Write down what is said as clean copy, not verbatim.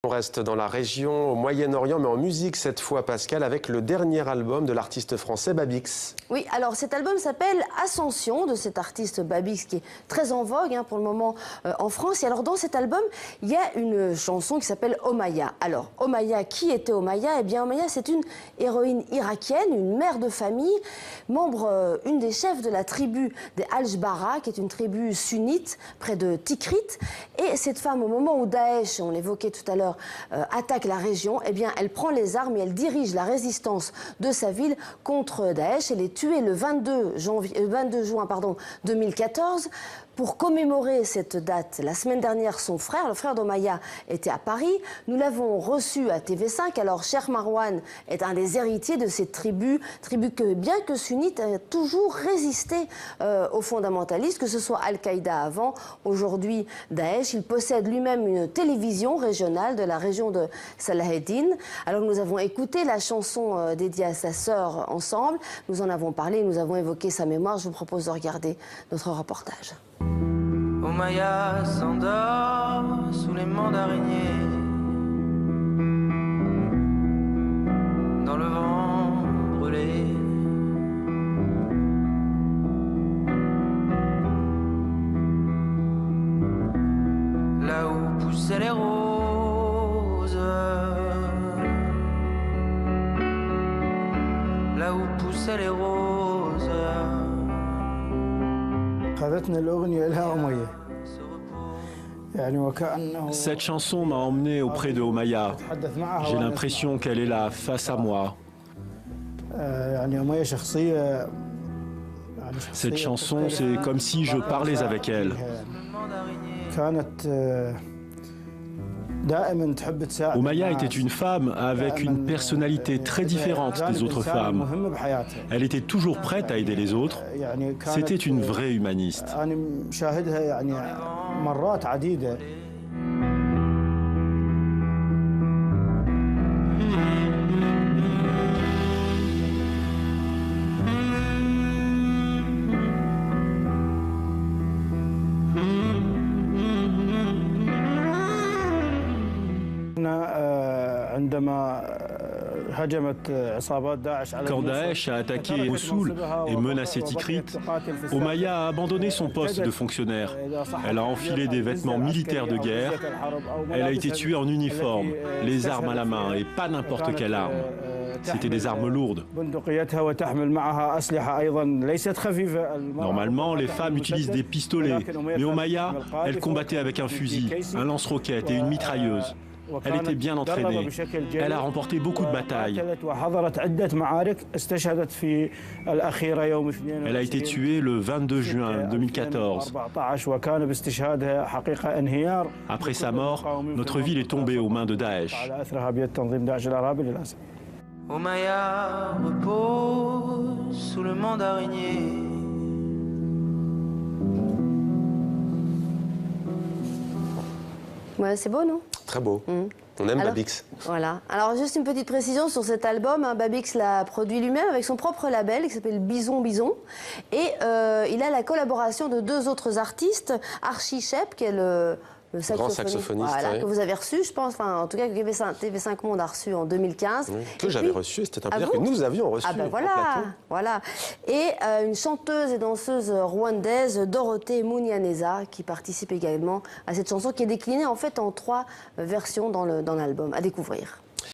On reste dans la région, au Moyen-Orient, mais en musique cette fois, Pascal, avec le dernier album de l'artiste français Babix. Oui, alors cet album s'appelle Ascension, de cet artiste Babix qui est très en vogue pour le moment en France. Et alors dans cet album, il y a une chanson qui s'appelle Omaya. Alors Omaya, qui était Omaya? Eh bien Omaya, c'est une héroïne irakienne, une mère de famille, membre, une des chefs de la tribu des Al-Jbara, qui est une tribu sunnite près de Tikrit. Et cette femme, au moment où Daesh, on l'évoquait tout à l'heure, attaque la région, eh bien, elle prend les armes et elle dirige la résistance de sa ville contre Daesh. Elle est tuée le 22 juin 2014. Pour commémorer cette date, la semaine dernière, son frère, le frère d'Omaya, était à Paris. Nous l'avons reçu à TV5. Alors, Cheikh Marwan est un des héritiers de cette tribu que, bien que sunnite, a toujours résisté aux fondamentalistes, que ce soit Al-Qaïda avant, aujourd'hui Daesh. Il possède lui-même une télévision régionale de la région de Salaheddin. Alors, nous avons écouté la chanson dédiée à sa sœur ensemble. Nous en avons parlé, nous avons évoqué sa mémoire. Je vous propose de regarder notre reportage. Omaya s'endort sous les mantes d'araignées, dans le vent brûlé. Là où poussaient les roses, là où poussaient les roses. Cette chanson m'a emmené auprès de Omaya. J'ai l'impression qu'elle est là, face à moi. Cette chanson, c'est comme si je parlais avec elle. Omaya était une femme avec une personnalité très différente des autres femmes. Elle était toujours prête à aider les autres. C'était une vraie humaniste. Quand Daesh a attaqué Mossoul et menacé Tikrit, Omaya a abandonné son poste de fonctionnaire. Elle a enfilé des vêtements militaires de guerre. Elle a été tuée en uniforme, les armes à la main et pas n'importe quelle arme. C'était des armes lourdes. Normalement, les femmes utilisent des pistolets, mais Omaya, elle combattait avec un fusil, un lance-roquettes et une mitrailleuse. Elle était bien entraînée. Elle a remporté beaucoup de batailles. Elle a été tuée le 22 juin 2014. Après sa mort, notre ville est tombée aux mains de Daesh. Omaya repose sous le mante d'araignée. Ouais, c'est beau, non? Très beau. On aime Babix. Voilà. Alors, juste une petite précision sur cet album. Babix l'a produit lui-même avec son propre label qui s'appelle Bison Bison. Et il a la collaboration de deux autres artistes. Archie Shepp, qui est le grand saxophoniste, que vous avez reçu, je pense, en tout cas que TV5 Monde a reçu en 2015. Oui, que j'avais reçu, c'était un plaisir que nous avions reçu. Ah ben voilà. Et une chanteuse et danseuse rwandaise, Dorothée Munyaneza, qui participe également à cette chanson qui est déclinée en fait en 3 versions dans l'album. À découvrir.